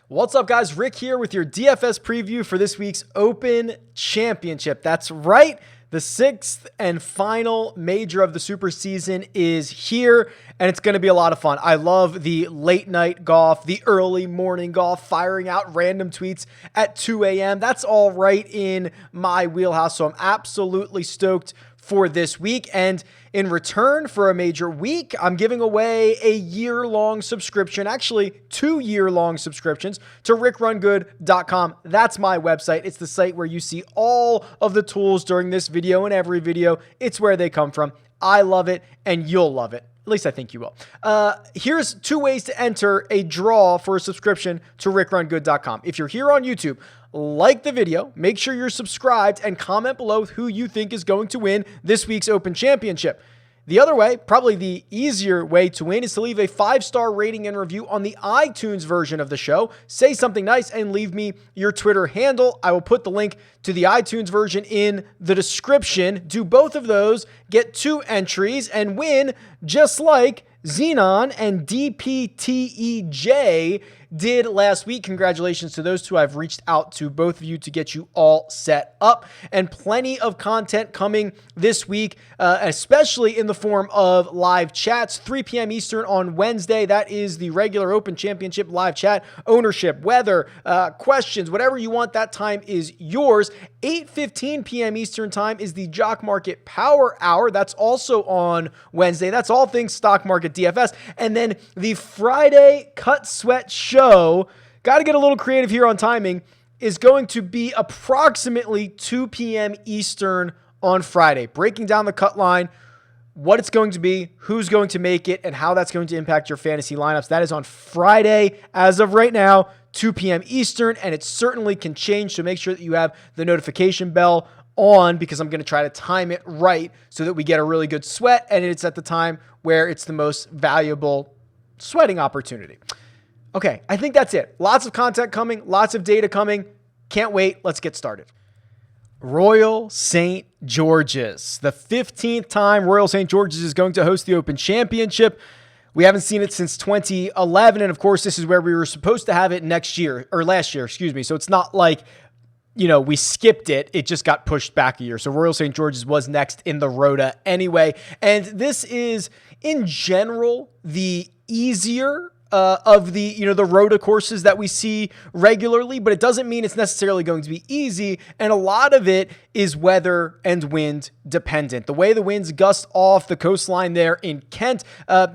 What's up, guys? Rick here with your DFS preview for this week's Open Championship. That's right. The sixth and final major of the super season is here, and it's going to be a lot of fun. I love the late night golf, the early morning golf, firing out random tweets at 2 a.m. That's all right in my wheelhouse, so I'm absolutely stoked for this week. And in return for a major week, I'm giving away a year-long subscription, actually 2-year-long subscriptions to RickRunGood.com. That's my website. It's the site where you see all of the tools during this video and every video. It's where they come from. I love it, and you'll love it. At least I think you will. Here's 2 ways to enter a draw for a subscription to RickRunGood.com. If you're here on YouTube, like the video, make sure you're subscribed, and comment below who you think is going to win this week's Open Championship. The other way, probably the easier way to win, is to leave a 5-star rating and review on the iTunes version of the show. Say something nice and leave me your Twitter handle. I will put the link to the iTunes version in the description. Do both of those, get 2 entries, and win just like Xenon and DPTEJ did last week. Congratulations to those 2. I've reached out to both of you to get you all set up, and plenty of content coming this week, especially in the form of live chats. 3 p.m. Eastern on Wednesday. That is the regular Open Championship live chat. Ownership, weather, questions, whatever you want, that time is yours. 8:15 p.m. Eastern time is the Jock Market Power Hour. That's also on Wednesday. That's all things stock market DFS. And then the Friday Cut Sweat Show, got to get a little creative here on timing, is going to be approximately 2 p.m. Eastern on Friday, breaking down the cut line, what it's going to be, who's going to make it, and how that's going to impact your fantasy lineups. That is on Friday as of right now, 2 p.m. Eastern, and it certainly can change, so make sure that you have the notification bell on, because I'm going to try to time it right so that we get a really good sweat, and it's at the time where it's the most valuable sweating opportunity. Okay, I think that's it. Lots of content coming, lots of data coming. Can't wait. Let's get started. Royal St. George's. The 15th time Royal St. George's is going to host the Open Championship. We haven't seen it since 2011, and of course, this is where we were supposed to have it last year, So it's not like, we skipped it. It just got pushed back a year. So Royal St. George's was next in the Rota anyway. And this is, in general, the easier of the Rota courses that we see regularly, but it doesn't mean it's necessarily going to be easy. And a lot of it is weather and wind dependent. The way the winds gust off the coastline there in Kent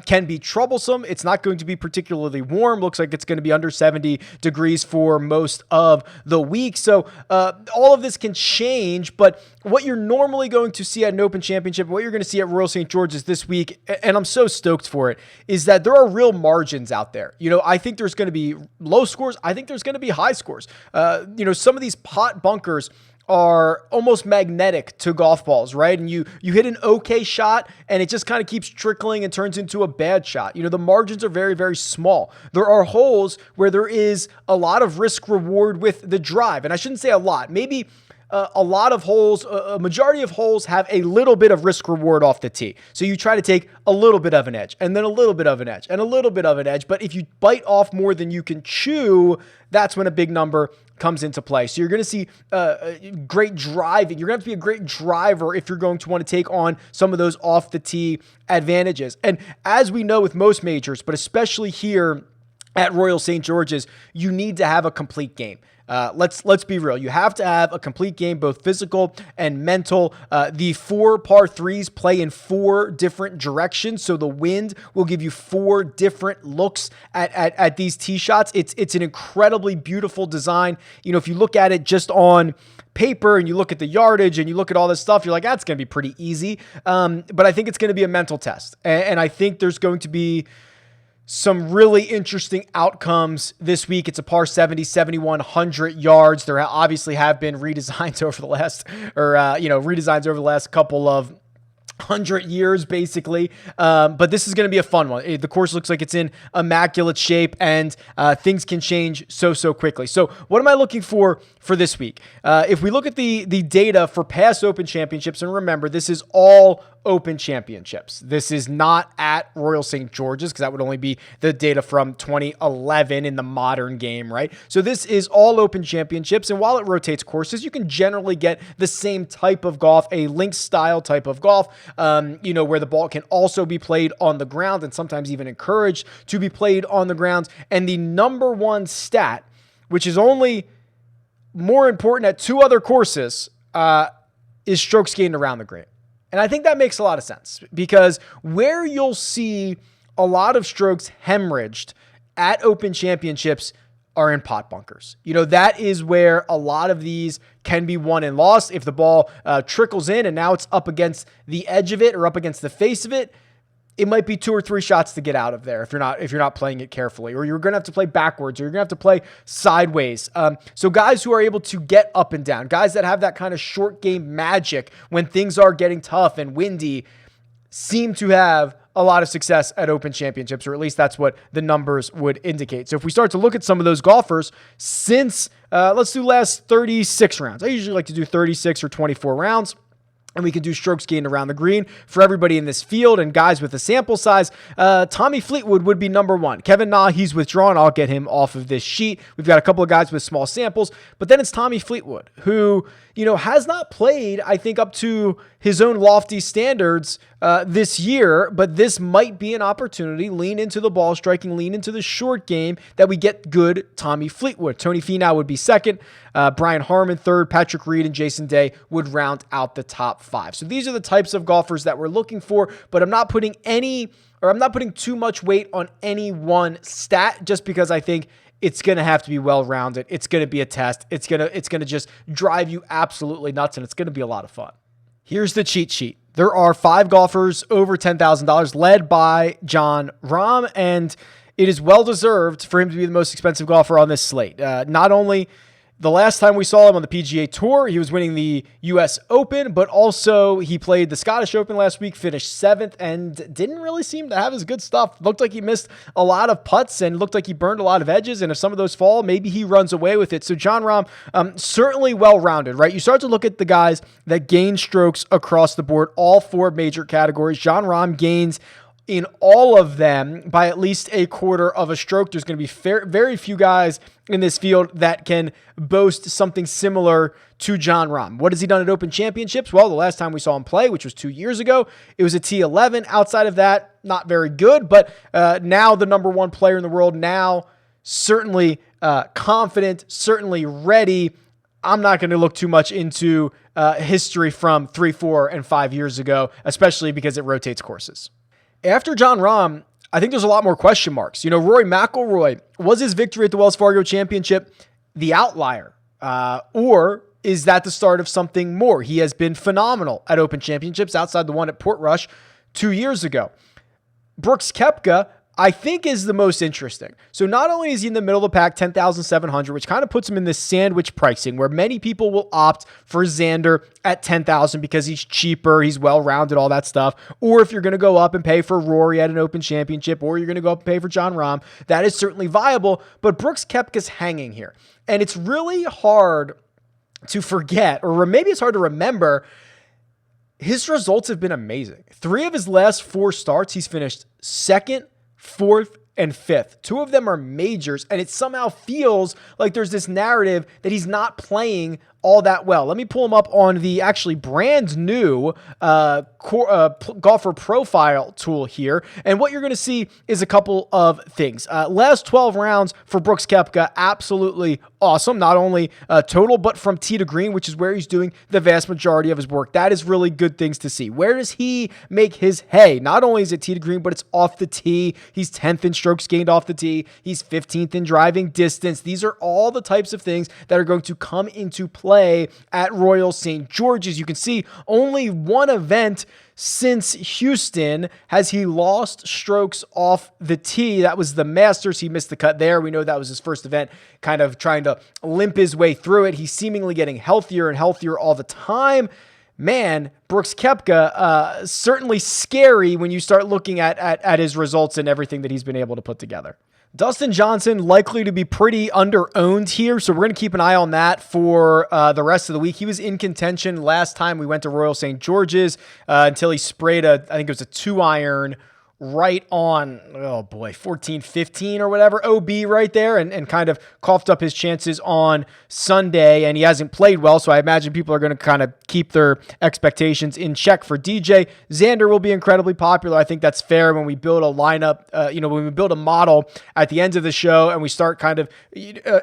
can be troublesome. It's not going to be particularly warm. Looks like it's going to be under 70 degrees for most of the week. So all of this can change, but what you're normally going to see at an Open Championship, what you're going to see at Royal St. George's this week, and I'm so stoked for it, is that there are real margins out there. I think there's going to be low scores. I think there's going to be high scores. Some of these pot bunkers are almost magnetic to golf balls, right? And you hit an okay shot and it just kind of keeps trickling and turns into a bad shot. The margins are very, very small. There are holes where there is a lot of risk reward with the drive. And I shouldn't say a lot, maybe a lot of holes, a majority of holes have a little bit of risk reward off the tee. So you try to take a little bit of an edge and then a little bit of an edge and a little bit of an edge. But if you bite off more than you can chew, that's when a big number comes into play. So you're going to see great driving. You're going to have to be a great driver if you're going to want to take on some of those off the tee advantages. And as we know with most majors, but especially here at Royal St. George's, you need to have a complete game. Let's be real. You have to have a complete game, both physical and mental. The 4 par 3s play in 4 different directions. So the wind will give you 4 different looks at these tee shots. It's an incredibly beautiful design. If you look at it just on paper and you look at the yardage and you look at all this stuff, you're like, that's going to be pretty easy. But I think it's going to be a mental test. And I think there's going to be some really interesting outcomes this week. It's a par 70, 7,100 yards. There obviously have been redesigns over the last, couple of 100 years basically. But this is going to be a fun one. The course looks like it's in immaculate shape, and things can change so quickly. So what am I looking for this week? If we look at the data for past Open Championships, and remember, this is all Open Championships. This is not at Royal St. George's, because that would only be the data from 2011 in the modern game, right? So this is all Open Championships, and while it rotates courses, you can generally get the same type of golf, a links style type of golf, where the ball can also be played on the ground and sometimes even encouraged to be played on the ground. And the number one stat, which is only more important at two other courses, is strokes gained around the green. And I think that makes a lot of sense, because where you'll see a lot of strokes hemorrhaged at Open Championships are in pot bunkers. That is where a lot of these can be won and lost. If the ball trickles in and now it's up against the edge of it or up against the face of it, it might be 2 or 3 shots to get out of there if you're not playing it carefully, or you're going to have to play backwards, or you're going to have to play sideways. So guys who are able to get up and down, guys that have that kind of short game magic when things are getting tough and windy, seem to have a lot of success at Open Championships, or at least that's what the numbers would indicate. So if we start to look at some of those golfers since, let's do last 36 rounds. I usually like to do 36 or 24 rounds. And we can do strokes gained around the green for everybody in this field and guys with a sample size. Tommy Fleetwood would be number one. Kevin Na, he's withdrawn. I'll get him off of this sheet. We've got a couple of guys with small samples, but then it's Tommy Fleetwood, who, has not played, I think, up to his own lofty standards this year, but this might be an opportunity. Lean into the ball striking, lean into the short game, that we get good Tommy Fleetwood. Tony Finau would be second. Brian Harman third. Patrick Reed and Jason Day would round out the top 5. So these are the types of golfers that we're looking for, but I'm not putting too much weight on any one stat, just because I think it's going to have to be well-rounded. It's going to be a test. It's going to just drive you absolutely nuts, and it's going to be a lot of fun. Here's the cheat sheet. There are 5 golfers over $10,000, led by Jon Rahm, and it is well-deserved for him to be the most expensive golfer on this slate. Not only the last time we saw him on the PGA Tour, he was winning the U.S. Open, but also he played the Scottish Open last week, finished 7th, and didn't really seem to have his good stuff. Looked like he missed a lot of putts and looked like he burned a lot of edges, and if some of those fall, maybe he runs away with it. So Jon Rahm, certainly well-rounded, right? You start to look at the guys that gain strokes across the board, all 4 major categories. Jon Rahm gains in all of them by at least a quarter of a stroke. There's going to be very few guys in this field that can boast something similar to Jon Rahm. What has he done at Open Championships? Well, the last time we saw him play, which was 2 years ago, it was a T11. Outside of that, not very good, but now the number 1 player in the world, now certainly confident, certainly ready. I'm not going to look too much into history from 3, 4, and 5 years ago, especially because it rotates courses. After Jon Rahm, I think there's a lot more question marks. Rory McIlroy, was his victory at the Wells Fargo Championship the outlier? Or is that the start of something more? He has been phenomenal at Open Championships outside the one at Portrush 2 years ago. Brooks Koepka, I think, is the most interesting. So not only is he in the middle of the pack, 10,700, which kind of puts him in this sandwich pricing where many people will opt for Xander at 10,000 because he's cheaper, he's well-rounded, all that stuff. Or if you're going to go up and pay for Rory at an Open Championship, or you're going to go up and pay for Jon Rahm, that is certainly viable. But Brooks Koepka's hanging here. And it's really hard to forget, or maybe it's hard to remember, his results have been amazing. 3 of his last 4 starts, he's finished 2nd, 4th, and 5th. 2 of them are majors, and it somehow feels like there's this narrative that he's not playing all that well. Let me pull him up on the actually brand new golfer profile tool here. And what you're going to see is a couple of things. Last 12 rounds for Brooks Koepka, absolutely awesome. Not only total, but from tee to green, which is where he's doing the vast majority of his work. That is really good things to see. Where does he make his hay? Not only is it tee to green, but it's off the tee. He's 10th in strokes gained off the tee. He's 15th in driving distance. These are all the types of things that are going to come into play at Royal St. George's. You can see only one event since Houston has he lost strokes off the tee. That was the Masters. He missed the cut there. We know that was his first event, kind of trying to limp his way through it. He's seemingly getting healthier and healthier all the time. man, Brooks Koepka, certainly scary when you start looking at his results and everything that he's been able to put together. Dustin Johnson likely to be pretty under-owned here, so we're going to keep an eye on that for the rest of the week. He was in contention last time we went to Royal St. George's until he sprayed I think it was a 2-iron right on, 14, 15 or whatever, OB right there, and kind of coughed up his chances on Sunday, and he hasn't played well, so I imagine people are going to kind of keep their expectations in check for DJ. Xander will be incredibly popular. I think that's fair when we build a lineup, when we build a model at the end of the show, and we start kind of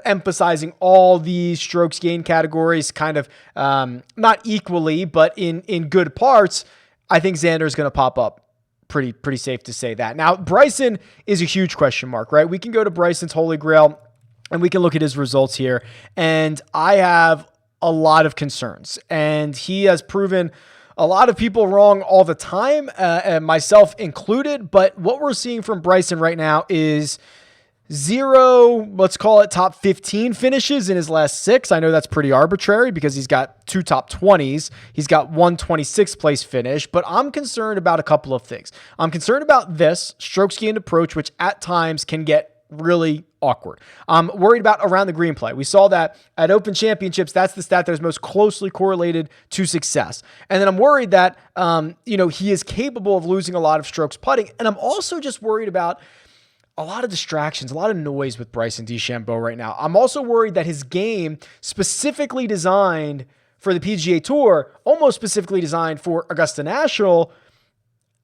emphasizing all these strokes gain categories kind of not equally, but in good parts. I think Xander is going to pop up. Pretty safe to say that. Now, Bryson is a huge question mark, right? We can go to Bryson's Holy Grail and we can look at his results here. And I have a lot of concerns. And he has proven a lot of people wrong all the time, and myself included. But what we're seeing from Bryson right now is 0, let's call it top 15 finishes in his last 6. I know that's pretty arbitrary because he's got 2 top 20s. He's got 1 26th place finish, but I'm concerned about a couple of things. I'm concerned about this strokes gained approach, which at times can get really awkward. I'm worried about around the green play. We saw that at Open Championships. That's the stat that is most closely correlated to success. And then I'm worried that, he is capable of losing a lot of strokes putting. And I'm also just worried about a lot of distractions, a lot of noise with Bryson DeChambeau right now. I'm also worried that his game, specifically designed for the PGA Tour, almost specifically designed for Augusta National,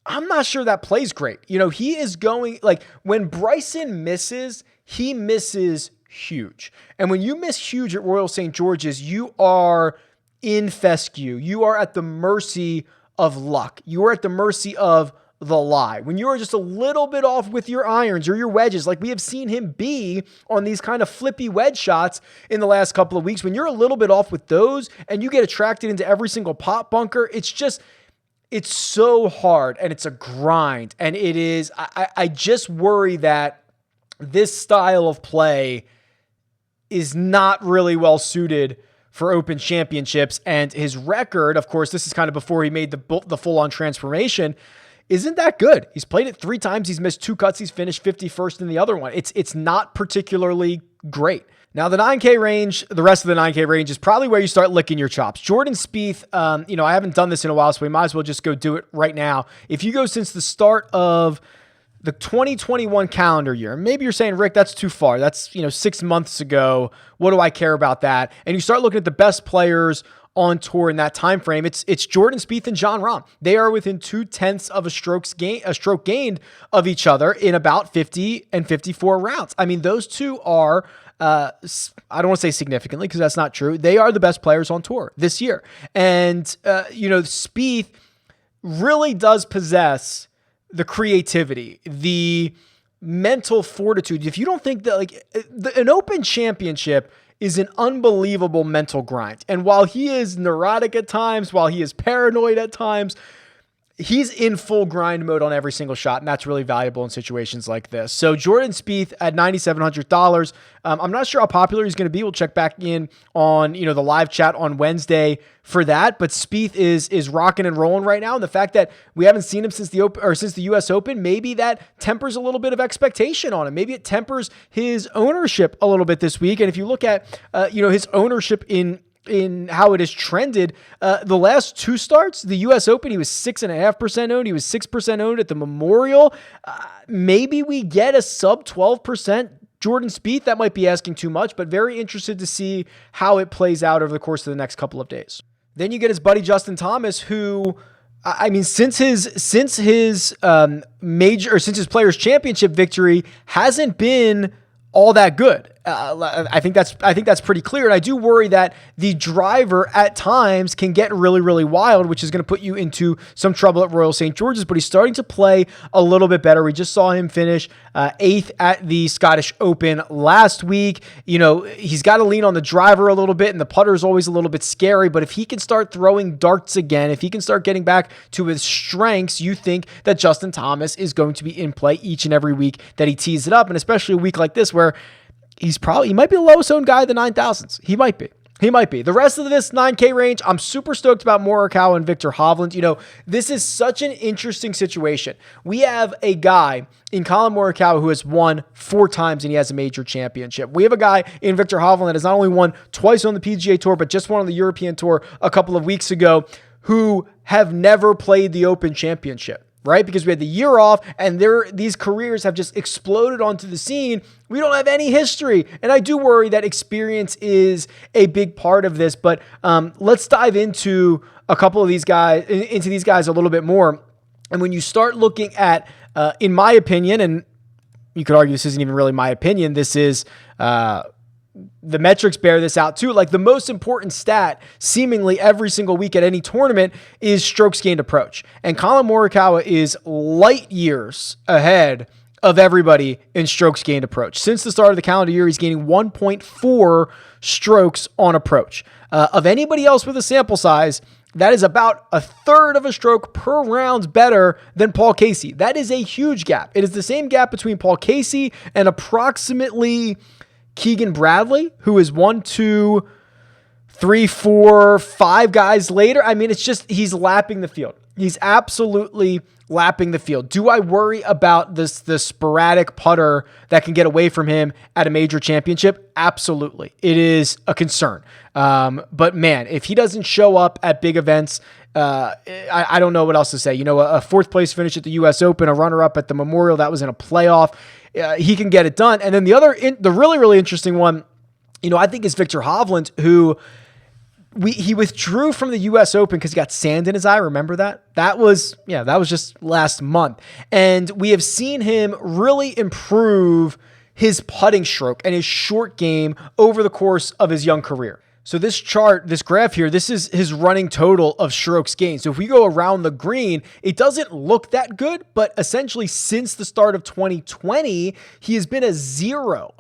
I'm not sure that plays great. He is going, when Bryson misses, he misses huge. And when you miss huge at Royal St. George's, you are in fescue. You are at the mercy of luck. You are at the mercy of the lie. When you are just a little bit off with your irons or your wedges, like we have seen him be on these kind of flippy wedge shots in the last couple of weeks, when you're a little bit off with those and you get attracted into every single pot bunker, it's so hard and it's a grind. And it is, I just worry that this style of play is not really well suited for Open Championships. And his record, of course, this is kind of before he made the full-on transformation, isn't that good. He's played it 3 times. He's missed 2 cuts. He's finished 51st in the other one. It's not particularly great. Now, the 9K range, the rest of the 9K range is probably where you start licking your chops. Jordan Spieth, I haven't done this in a while, so we might as well just go do it right now. If you go since the start of the 2021 calendar year, maybe you're saying, Rick, that's too far. That's, 6 months ago. What do I care about that? And you start looking at the best players on tour in that time frame. It's Jordan Spieth and Jon Rahm. They are within 0.2 of a stroke gained of each other in about 50 and 54 rounds. I mean, those two are, I don't want to say significantly because that's not true. They are the best players on tour this year. And, Spieth really does possess the creativity, the mental fortitude. If you don't think that an Open Championship is an unbelievable mental grind. And while he is neurotic at times, while he is paranoid at times, he's in full grind mode on every single shot, and that's really valuable in situations like this. So Jordan Spieth at $9,700. I'm not sure how popular he's going to be. We'll check back in on the live chat on Wednesday for that. But Spieth is rocking and rolling right now, and the fact that we haven't seen him since the U.S. Open, maybe that tempers a little bit of expectation on him. Maybe it tempers his ownership a little bit this week. And if you look at his ownership in how it has trended, the last 2 starts, the U.S. Open, he was 6.5% owned. He was 6% owned at the Memorial. Maybe we get a sub 12% Jordan Spieth. That might be asking too much, but very interested to see how it plays out over the course of the next couple of days. Then you get his buddy Justin Thomas, who, I mean, since his Players Championship victory, hasn't been all that good. I think that's pretty clear. And I do worry that the driver at times can get really, really wild, which is going to put you into some trouble at Royal St. George's, but he's starting to play a little bit better. We just saw him finish 8th at the Scottish Open last week. He's got to lean on the driver a little bit, and the putter is always a little bit scary, but if he can start throwing darts again, if he can start getting back to his strengths, you think that Justin Thomas is going to be in play each and every week that he tees it up, and especially a week like this where he might be the lowest owned guy of the 9,000s. He might be. He might be. The rest of this 9K range, I'm super stoked about Morikawa and Victor Hovland. You know, this is such an interesting situation. We have a guy in Collin Morikawa who has won 4 times and he has a major championship. We have a guy in Victor Hovland that has not only won twice on the PGA Tour, but just won on the European Tour a couple of weeks ago, who have never played the Open Championship, right? Because we had the year off and these careers have just exploded onto the scene. We don't have any history. And I do worry that experience is a big part of this, but let's dive into a couple of these guys, into these guys a little bit more. And when you start looking at, in my opinion, and you could argue this isn't even really my opinion, this is, the metrics bear this out too. Like the most important stat seemingly every single week at any tournament is strokes gained approach. And Collin Morikawa is light years ahead of everybody in strokes gained approach. Since the start of the calendar year, he's gaining 1.4 strokes on approach. Of anybody else with a sample size, that is about a third of a stroke per round better than Paul Casey. That is a huge gap. It is the same gap between Paul Casey and approximately Keegan Bradley, who is 1, 2, 3, 4, 5 guys later. I mean, it's just, he's lapping the field. He's absolutely lapping the field. Do I worry about the sporadic putter that can get away from him at a major championship? Absolutely. It is a concern. But man, if he doesn't show up at big events, I don't know what else to say. You know, a 4th place finish at the US Open, a runner-up at the Memorial, that was in a playoff. He can get it done. And then the really, really interesting one, you know, I think is Victor Hovland, who he withdrew from the US Open because he got sand in his eye. Remember that? That was just last month. And we have seen him really improve his putting stroke and his short game over the course of his young career. So this chart, this graph here, this is his running total of strokes gained. So if we go around the green, it doesn't look that good, but essentially since the start of 2020, he has been a zero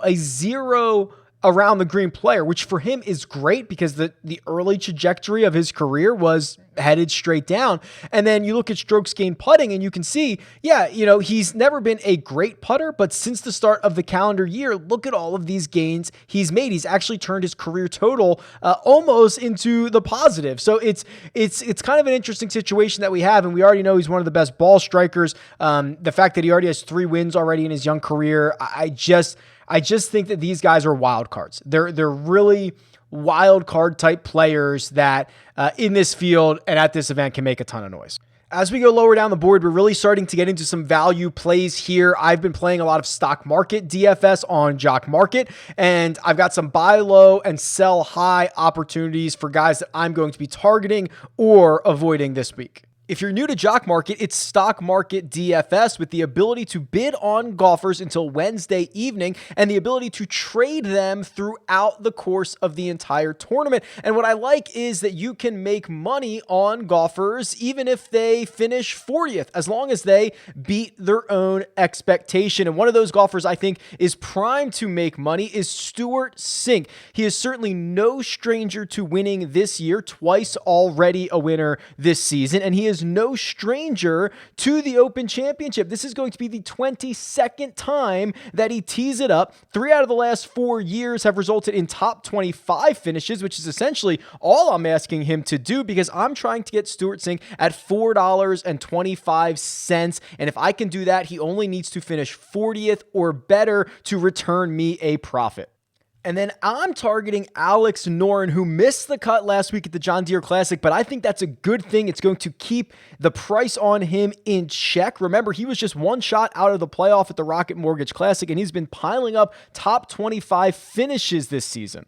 around the green player, which for him is great because the early trajectory of his career was headed straight down. And then you look at strokes gained putting and you can see, yeah, you know, he's never been a great putter, but since the start of the calendar year, look at all of these gains he's made. He's actually turned his career total almost into the positive. So it's kind of an interesting situation that we have. And we already know he's one of the best ball strikers. The fact that he already has 3 wins already in his young career, I just think that these guys are wild cards. They're really wild card type players that in this field and at this event can make a ton of noise. As we go lower down the board, we're really starting to get into some value plays here. I've been playing a lot of stock market DFS on Jock Market, and I've got some buy low and sell high opportunities for guys that I'm going to be targeting or avoiding this week. If you're new to Jock Market, it's stock market DFS with the ability to bid on golfers until Wednesday evening and the ability to trade them throughout the course of the entire tournament. And what I like is that you can make money on golfers even if they finish 40th, as long as they beat their own expectation. And one of those golfers I think is primed to make money is Stewart Cink. He is certainly no stranger to winning this year, twice already a winner this season, and he is no stranger to the Open Championship. This is going to be the 22nd time that he tees it up. 3 out of the last 4 years have resulted in top 25 finishes, which is essentially all I'm asking him to do because I'm trying to get Stewart Cink at $4.25. And if I can do that, he only needs to finish 40th or better to return me a profit. And then I'm targeting Alex Noren, who missed the cut last week at the John Deere Classic, but I think that's a good thing. It's going to keep the price on him in check. Remember, he was just 1 shot out of the playoff at the Rocket Mortgage Classic, and he's been piling up top 25 finishes this season.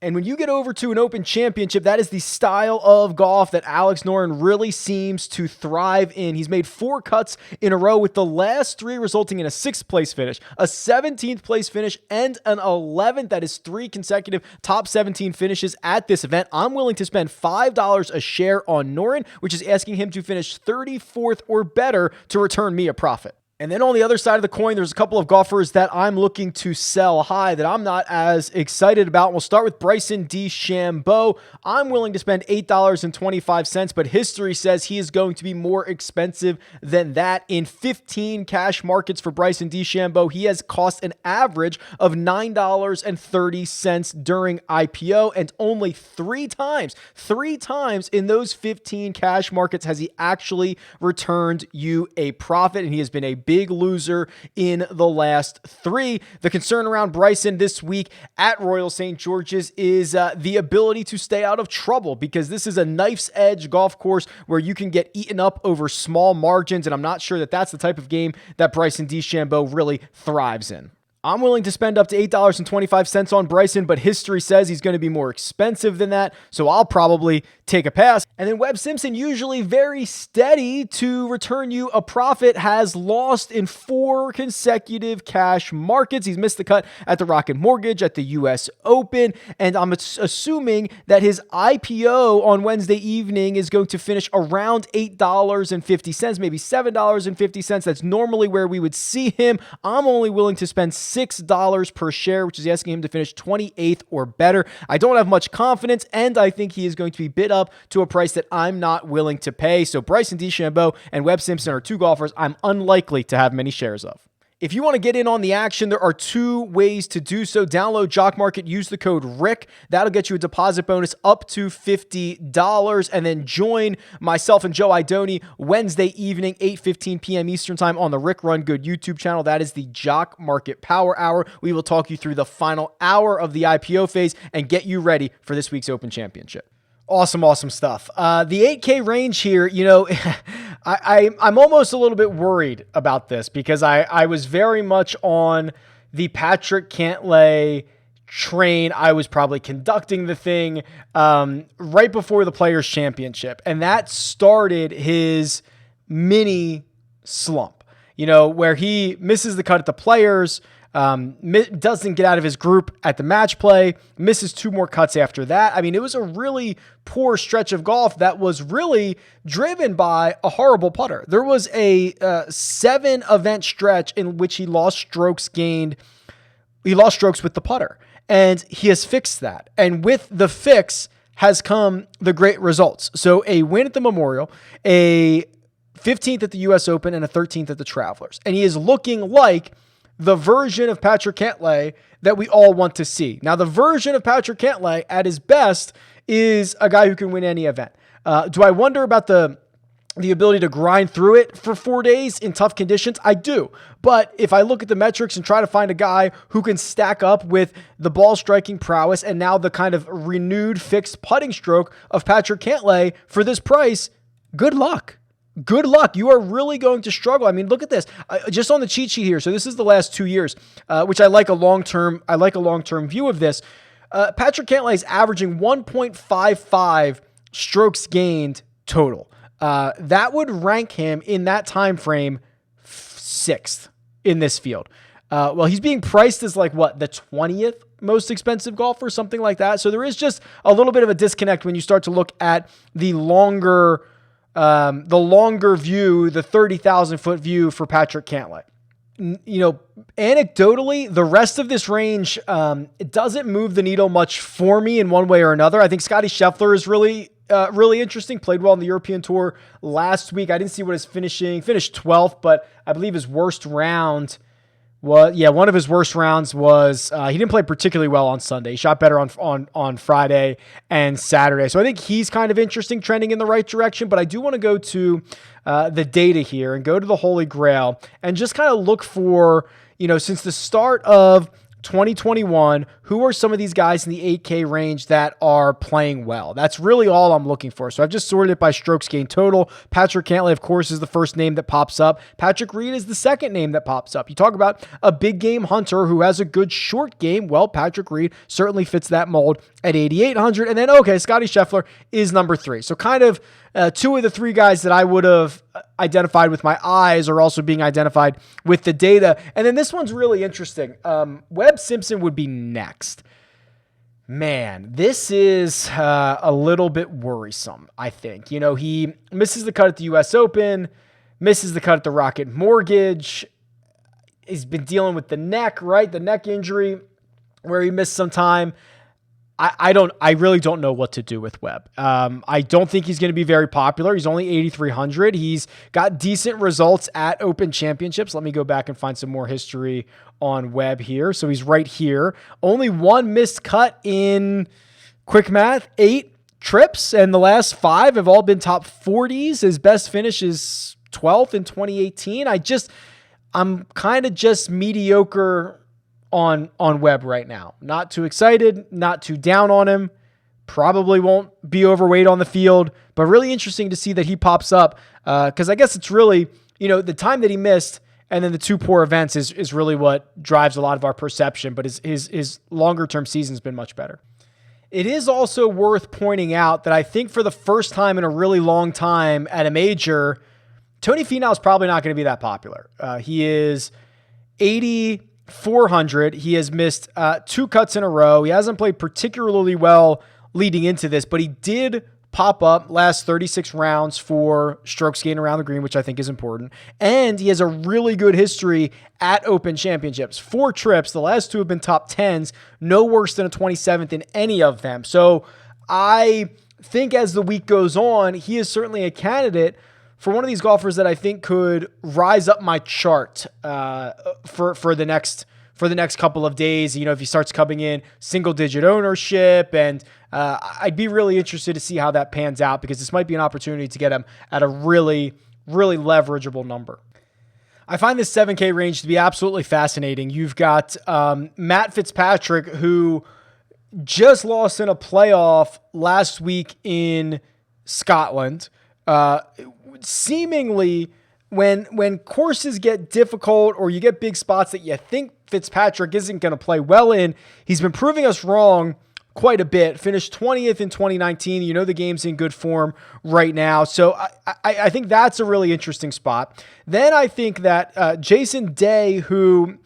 And when you get over to an Open Championship, that is the style of golf that Alex Noren really seems to thrive in. He's made 4 cuts in a row, with the last 3 resulting in a 6th place finish, a 17th place finish, and an 11th. That is 3 consecutive top 17 finishes at this event. I'm willing to spend $5 a share on Noren, which is asking him to finish 34th or better to return me a profit. And then on the other side of the coin, there's a couple of golfers that I'm looking to sell high that I'm not as excited about. We'll start with Bryson DeChambeau. I'm willing to spend $8.25, but history says he is going to be more expensive than that. In 15 cash markets for Bryson DeChambeau, he has cost an average of $9.30 during IPO, and only three times in those 15 cash markets has he actually returned you a profit, and he has been a big loser in the last three. The concern around Bryson this week at Royal St. George's is the ability to stay out of trouble, because this is a knife's edge golf course where you can get eaten up over small margins, and I'm not sure that that's the type of game that Bryson DeChambeau really thrives in. I'm willing to spend up to $8.25 on Bryson, but history says he's going to be more expensive than that, so I'll probably take a pass. And then Webb Simpson, usually very steady to return you a profit, has lost in 4 consecutive cash markets. He's missed the cut at the Rocket Mortgage, at the US Open, and I'm assuming that his IPO on Wednesday evening is going to finish around $8.50, maybe $7.50. That's normally where we would see him. I'm only willing to spend $6 per share, which is asking him to finish 28th or better. I don't have much confidence, and I think he is going to be bid up to a price that I'm not willing to pay. So Bryson DeChambeau and Webb Simpson are two golfers I'm unlikely to have many shares of. If you want to get in on the action, there are 2 ways to do so. Download Jock Market, use the code RICK. That'll get you a deposit bonus up to $50. And then join myself and Joe Idoni Wednesday evening, 8:15 p.m. Eastern Time on the Rick Run Good YouTube channel. That is the Jock Market Power Hour. We will talk you through the final hour of the IPO phase and get you ready for this week's Open Championship. Awesome stuff. The 8K range here, I'm almost a little bit worried about this, because I was very much on the Patrick Cantlay train. I was probably conducting the thing right before the Players' Championship, and that started his mini slump, where he misses the cut at the Players, doesn't get out of his group at the match play, misses 2 more cuts after that. I mean, it was a really poor stretch of golf that was really driven by a horrible putter. There was a 7-event stretch in which he lost strokes gained. He lost strokes with the putter, and he has fixed that. And with the fix has come the great results. So a win at the Memorial, a 15th at the US Open, and a 13th at the Travelers. And he is looking like the version of Patrick Cantlay that we all want to see. Now, the version of Patrick Cantlay at his best is a guy who can win any event. Do I wonder about the ability to grind through it for 4 days in tough conditions? I do. But if I look at the metrics and try to find a guy who can stack up with the ball striking prowess and now the kind of renewed fixed putting stroke of Patrick Cantlay for this price, good luck. Good luck. You are really going to struggle. I mean, look at this. Just on the cheat sheet here. So this is the last 2 years, which I like a long-term view of this. Patrick Cantlay is averaging 1.55 strokes gained total. That would rank him in that time frame 6th in this field. Well, he's being priced as the 20th most expensive golfer, something like that. So there is just a little bit of a disconnect when you start to look at the longer view, the 30,000-foot view for Patrick Cantlay. Anecdotally, the rest of this range, it doesn't move the needle much for me in one way or another. I think Scottie Scheffler is really interesting. Played well on the European Tour last week. I didn't see what his finished 12th, but I believe his worst round one of his worst rounds was he didn't play particularly well on Sunday. He shot better on Friday and Saturday. So I think he's kind of interesting, trending in the right direction. But I do want to go to the data here and go to the Holy Grail and just kind of look for, since the start of 2021, who are some of these guys in the 8K range that are playing well? That's really all I'm looking for. So I've just sorted it by strokes gained total. Patrick Cantlay, of course, is the first name that pops up. Patrick Reed is the second name that pops up. You talk about a big game hunter who has a good short game. Well, Patrick Reed certainly fits that mold at 8,800. And then, Scottie Scheffler is number 3. So kind of 2 of the 3 guys that I would have identified with my eyes are also being identified with the data. And then this one's really interesting. Webb Simpson would be next. Man, this is a little bit worrisome, I think. He misses the cut at the US Open, misses the cut at the Rocket Mortgage, he's been dealing with the neck, right? The neck injury where he missed some time. I really don't know what to do with Webb. I don't think he's going to be very popular. He's only 8,300. He's got decent results at Open Championships. Let me go back and find some more history on Webb here. So he's right here. Only one missed cut in quick math, 8 trips, and the last 5 have all been top 40s. His best finish is 12th in 2018. I'm kind of just mediocre on Webb right now. Not too excited, not too down on him. Probably won't be overweight on the field, but really interesting to see that he pops up because I guess it's really, the time that he missed and then the 2 poor events is really what drives a lot of our perception, but his longer-term season's been much better. It is also worth pointing out that I think for the first time in a really long time at a major, Tony Finau is probably not going to be that popular. He is 8,400. He has missed 2 cuts in a row. He hasn't played particularly well leading into this, but he did pop up last 36 rounds for strokes gained around the green, which I think is important. And he has a really good history at Open Championships. 4 trips. The last 2 have been top 10s, no worse than a 27th in any of them. So I think as the week goes on, he is certainly a candidate for one of these golfers that I think could rise up my chart for the next couple of days. If he starts coming in single digit ownership, and I'd be really interested to see how that pans out because this might be an opportunity to get him at a really, really leverageable number. I find this 7K range to be absolutely fascinating. You've got Matt Fitzpatrick, who just lost in a playoff last week in Scotland. Seemingly, when courses get difficult or you get big spots that you think Fitzpatrick isn't going to play well in, he's been proving us wrong quite a bit. Finished 20th in 2019. The game's in good form right now. So I think that's a really interesting spot. Then I think that Jason Day, who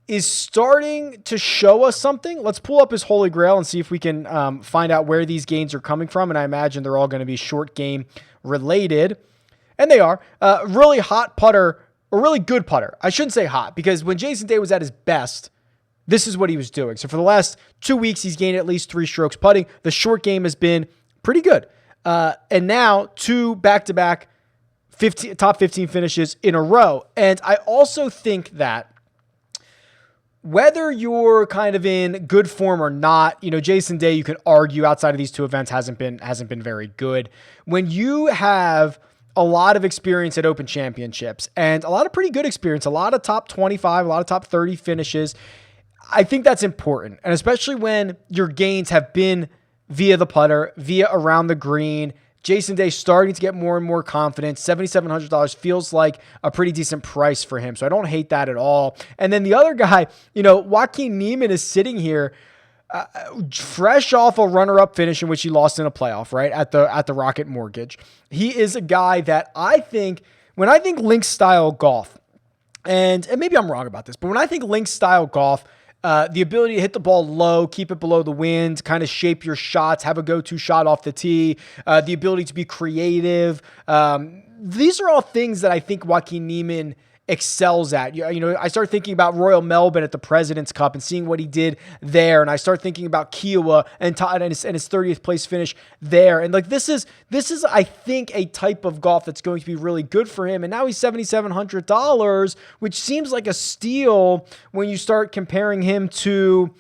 is starting to show us something. Let's pull up his Holy Grail and see if we can find out where these gains are coming from. And I imagine they're all going to be short game related. And they are. Really hot putter, or really good putter. I shouldn't say hot, because when Jason Day was at his best, this is what he was doing. So for the last 2 weeks, he's gained at least 3 strokes putting. The short game has been pretty good. And now 2 back-to-back top 15 finishes in a row. And I also think that whether you're kind of in good form or not, Jason Day, you can argue outside of these 2 events hasn't been very good. When you have a lot of experience at Open Championships and a lot of pretty good experience, a lot of top 25, a lot of top 30 finishes, I think that's important. And especially when your gains have been via the putter, via around the green. Jason Day starting to get more and more confidence. $7,700 feels like a pretty decent price for him. So I don't hate that at all. And then the other guy, Joaquin Niemann is sitting here fresh off a runner-up finish in which he lost in a playoff, right? At the Rocket Mortgage. He is a guy that I think, when I think links style golf, and maybe I'm wrong about this, but when I think links style golf, the ability to hit the ball low, keep it below the wind, kind of shape your shots, have a go-to shot off the tee, the ability to be creative. These are all things that I think Joaquin Niemann excels at. I start thinking about Royal Melbourne at the President's Cup and seeing what he did there. And I start thinking about Kiowa and his 30th place finish there. And this is, I think, a type of golf that's going to be really good for him. And now he's $7,700, which seems like a steal when you start comparing him to,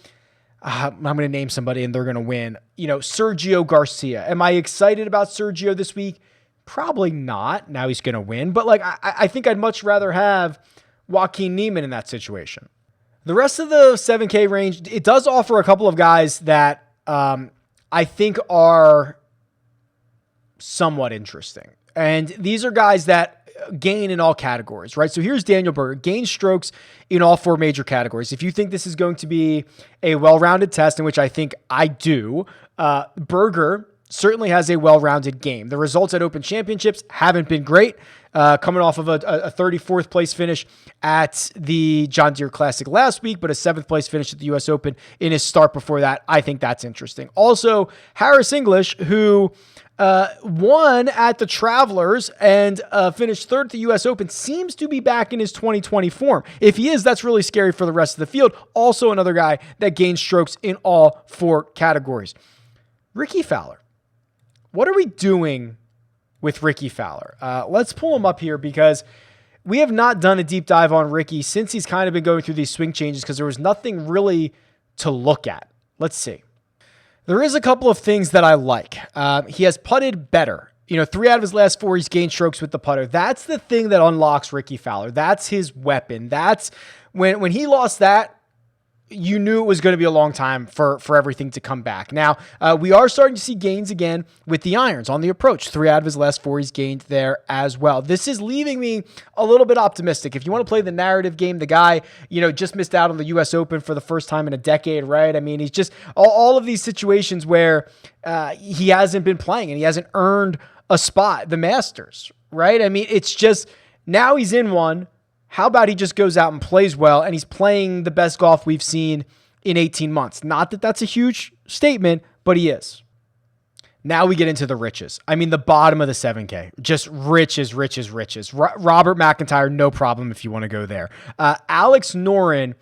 I'm going to name somebody and they're going to win, Sergio Garcia. Am I excited about Sergio this week? Probably not. Now he's going to win. But I think I'd much rather have Joaquin Niemann in that situation. The rest of the 7K range, it does offer a couple of guys that I think are somewhat interesting. And these are guys that gain in all categories, right? So here's Daniel Berger, gain strokes in all 4 major categories. If you think this is going to be a well-rounded test, in which I think I do, Berger certainly has a well-rounded game. The results at Open Championships haven't been great, coming off of a 34th place finish at the John Deere Classic last week, but a 7th place finish at the US Open in his start before that. I think that's interesting. Also, Harris English, who won at the Travelers and finished third at the U.S. Open, seems to be back in his 2020 form. If he is, that's really scary for the rest of the field. Also another guy that gained strokes in all 4 categories. Rickie Fowler. What are we doing with Rickie Fowler? Let's pull him up here because we have not done a deep dive on Rickie since he's kind of been going through these swing changes because there was nothing really to look at. Let's see. There is a couple of things that I like. He has putted better. 3 out of his last 4, he's gained strokes with the putter. That's the thing that unlocks Rickie Fowler. That's his weapon. That's when he lost that, you knew it was going to be a long time for everything to come back. Now, we are starting to see gains again with the irons on the approach. 3 out of his last 4, he's gained there as well. This is leaving me a little bit optimistic. If you want to play the narrative game, the guy, just missed out on the U.S. Open for the first time in a decade, right? I mean, he's just all of these situations where he hasn't been playing and he hasn't earned a spot, the Masters, right? I mean, it's just now he's in one. How about he just goes out and plays well, and he's playing the best golf we've seen in 18 months? Not that that's a huge statement, but he is. Now we get into the riches. I mean, the bottom of the 7K. Just riches. Robert McIntyre, no problem if you want to go there. Alex Noren,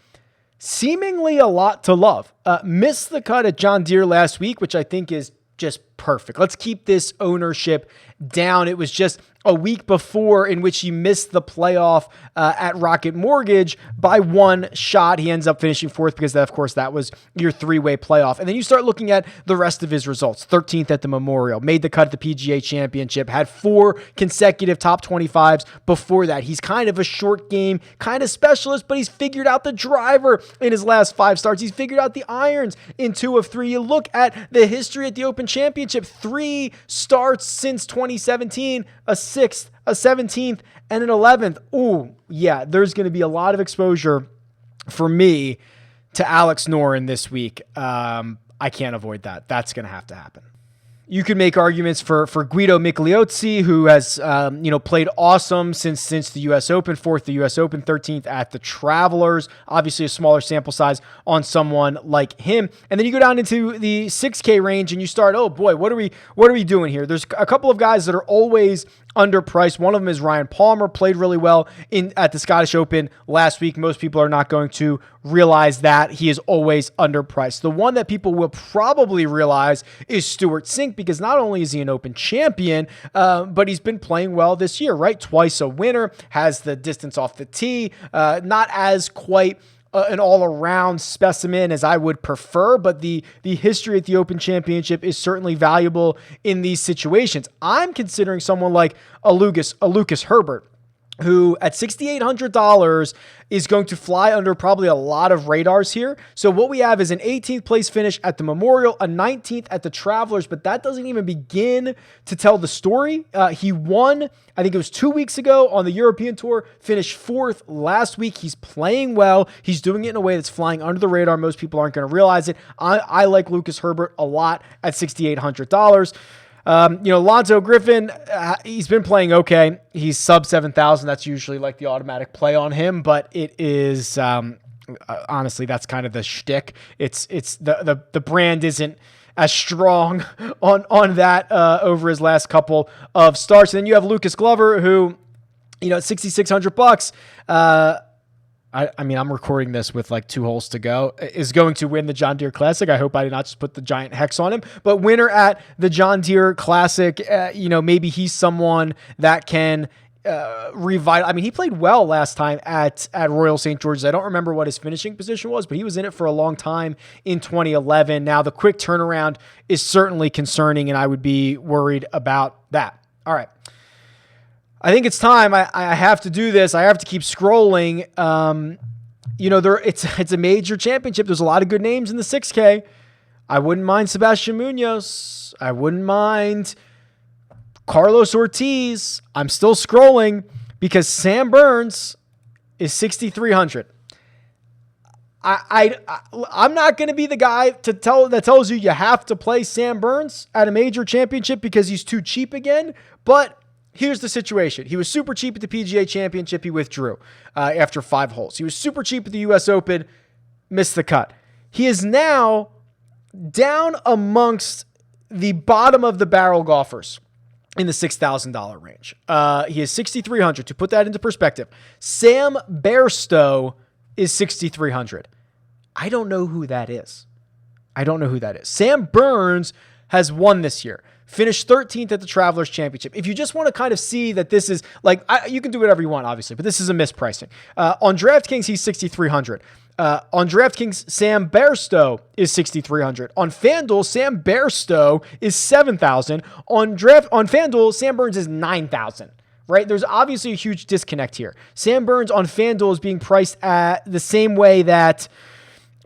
seemingly a lot to love. Missed the cut at John Deere last week, which I think is just perfect. Let's keep this ownership down. It was just a week before in which he missed the playoff at Rocket Mortgage by 1 shot. He ends up finishing 4th because, of course, that was your 3-way playoff. And then you start looking at the rest of his results. 13th at the Memorial, made the cut at the PGA Championship, had 4 consecutive top 25s before that. He's kind of a short game, kind of specialist, but he's figured out the driver in his last 5 starts. He's figured out the irons in 2 of 3. You look at the history at the Open Championship, 3 starts since 2017, a 6th, a 17th, and an 11th. Ooh, yeah, there's going to be a lot of exposure for me to Alex Noren this week. I can't avoid that. That's going to have to happen. You could make arguments for Guido Migliozzi, who has played awesome since the U.S. Open, 4th at the U.S. Open, 13th at the Travelers. Obviously, a smaller sample size on someone like him. And then you go down into the 6K range and you start, oh boy, what are we doing here? There's a couple of guys that are always underpriced. One of them is Ryan Palmer, played really well at the Scottish Open last week. Most people are not going to realize that. He is always underpriced. The one that people will probably realize is Stuart Sink, because not only is he an Open champion, but he's been playing well this year, right? Twice a winner, has the distance off the tee, not as quite an all-around specimen as I would prefer, but the history at the Open Championship is certainly valuable in these situations. I'm considering someone like a Lucas Herbert, who at $6,800 is going to fly under probably a lot of radars here. So what we have is an 18th place finish at the Memorial, a 19th at the Travelers, but that doesn't even begin to tell the story. He won, I think it was 2 weeks ago on the European Tour, finished 4th last week. He's playing well. He's doing it in a way that's flying under the radar. Most people aren't going to realize it. I like Lucas Herbert a lot at $6,800. Lonzo Griffin, he's been playing okay. He's sub 7,000. That's usually like the automatic play on him, but it is, honestly, that's kind of the shtick. It's the brand isn't as strong on that, over his last couple of starts. And then you have Lucas Glover, who, at $6,600, I mean, I'm recording this with like 2 holes to go, is going to win the John Deere Classic. I hope I did not just put the giant hex on him, but winner at the John Deere Classic, maybe he's someone that can revital. I mean, he played well last time at Royal St. George's. I don't remember what his finishing position was, but he was in it for a long time in 2011. Now, the quick turnaround is certainly concerning, and I would be worried about that. All right. I think it's time. I have to do this. I have to keep scrolling. It's a major championship. There's a lot of good names in the 6K. I wouldn't mind Sebastian Munoz. I wouldn't mind Carlos Ortiz. I'm still scrolling because Sam Burns is 6,300. I'm not going to be the guy that tells you have to play Sam Burns at a major championship because he's too cheap again, but here's the situation. He was super cheap at the PGA Championship. He withdrew after 5 holes. He was super cheap at the U.S. Open, missed the cut. He is now down amongst the bottom of the barrel golfers in the $6,000 range. He is 6,300. To put that into perspective, Sam Bairstow is 6,300. I don't know who that is. Sam Burns has won this year. Finished 13th at the Travelers Championship. If you just want to kind of see that this is like, you can do whatever you want, obviously, but this is a mispricing. On DraftKings, he's 6,300. On DraftKings, Sam Bairstow is 6,300. On FanDuel, Sam Bairstow is 7,000. On FanDuel, Sam Burns is 9,000. Right? There's obviously a huge disconnect here. Sam Burns on FanDuel is being priced at the same way that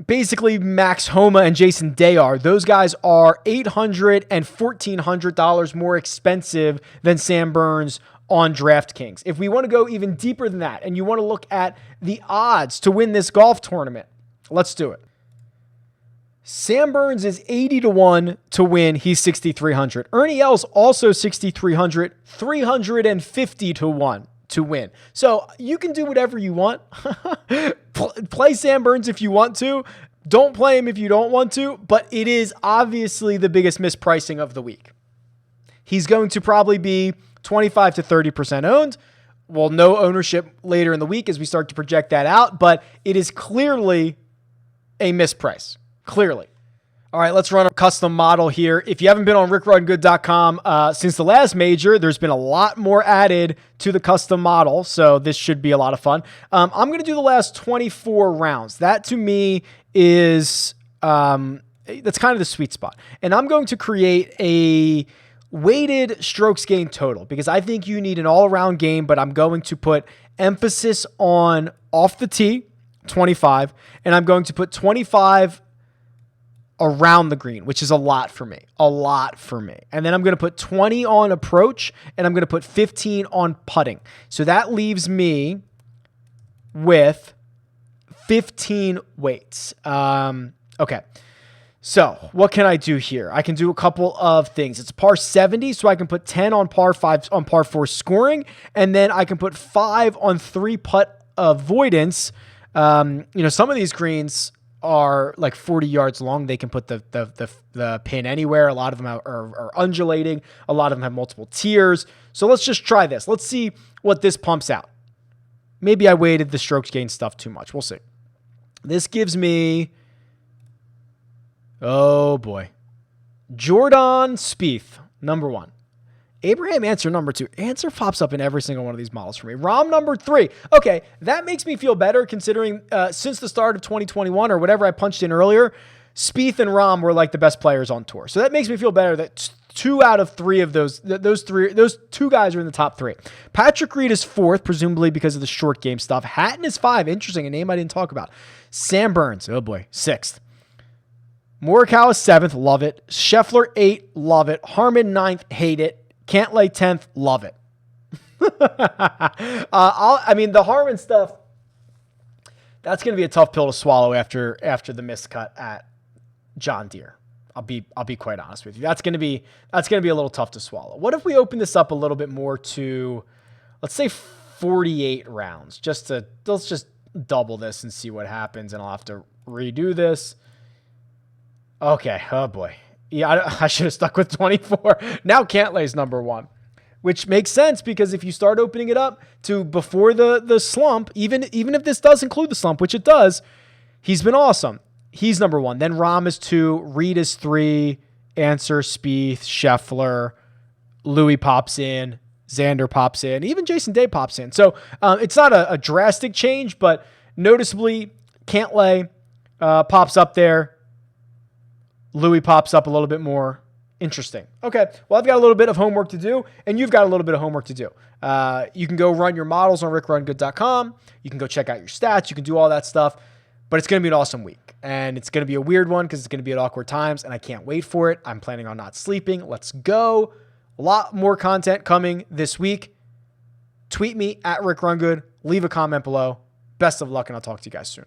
basically Max Homa and Jason Day are. Those guys are $800 and $1,400 more expensive than Sam Burns on DraftKings. If we want to go even deeper than that and you want to look at the odds to win this golf tournament, let's do it. Sam Burns is 80-1 to win. He's 6,300. Ernie Els also 6,300, 350-1 to win. So you can do whatever you want. Play Sam Burns if you want to. Don't play him if you don't want to, but it is obviously the biggest mispricing of the week. He's going to probably be 25 to 30% owned. Well, no ownership later in the week as we start to project that out, but it is clearly a misprice. Clearly. All right, let's run a custom model here. If you haven't been on RickRunGood.com since the last major, there's been a lot more added to the custom model, so this should be a lot of fun. I'm going to do the last 24 rounds. That to me is that's kind of the sweet spot. And I'm going to create a weighted strokes gained total because I think you need an all-around game, but I'm going to put emphasis on off the tee, 25, and I'm going to put 25 around the green, which is a lot for me. And then I'm going to put 20 on approach and I'm going to put 15 on putting. So that leaves me with 15 weights. Okay. So what can I do here? I can do a couple of things. It's par 70, so I can put 10 on par 5 on par 4 scoring, and then I can put 5 on 3 putt avoidance. Some of these greens are like 40 yards long. They can put the pin anywhere. A lot of them are undulating. A lot of them have multiple tiers. So let's just try this. Let's see what this pumps out. Maybe I weighted the strokes gain stuff too much. We'll see. This gives me, oh boy, Jordan Spieth, number 1. Abraham Answer, number 2. Answer pops up in every single one of these models for me. Rahm, number 3. Okay, that makes me feel better considering since the start of 2021 or whatever I punched in earlier, Spieth and Rahm were like the best players on tour. So that makes me feel better that 2 out of 3 of those 2 guys are in the top 3. Patrick Reed is 4th, presumably because of the short game stuff. Hatton is 5. Interesting, a name I didn't talk about. Sam Burns, oh boy, 6th. Morikawa 7th, love it. Scheffler 8, love it. Harmon 9th, hate it. Cantlay 10th, love it. The Harmon stuff, that's going to be a tough pill to swallow after the miscut at John Deere. I'll be quite honest with you. That's going to be a little tough to swallow. What if we open this up a little bit more to, let's say 48 rounds, let's just double this and see what happens, and I'll have to redo this. Okay. Oh boy. Yeah, I should have stuck with 24. Now Cantlay's number 1, which makes sense because if you start opening it up to before the slump, even if this does include the slump, which it does, he's been awesome. He's number 1. Then Rahm is 2, Reed is 3, Answer, Spieth, Scheffler, Louis pops in, Xander pops in, even Jason Day pops in. So it's not a drastic change, but noticeably Cantlay pops up there. Louis pops up a little bit more. Interesting. Okay, well, I've got a little bit of homework to do, and you've got a little bit of homework to do. You can go run your models on RickRunGood.com. You can go check out your stats. You can do all that stuff, but it's going to be an awesome week, and it's going to be a weird one because it's going to be at awkward times, and I can't wait for it. I'm planning on not sleeping. Let's go. A lot more content coming this week. Tweet me at RickRunGood. Leave a comment below. Best of luck, and I'll talk to you guys soon.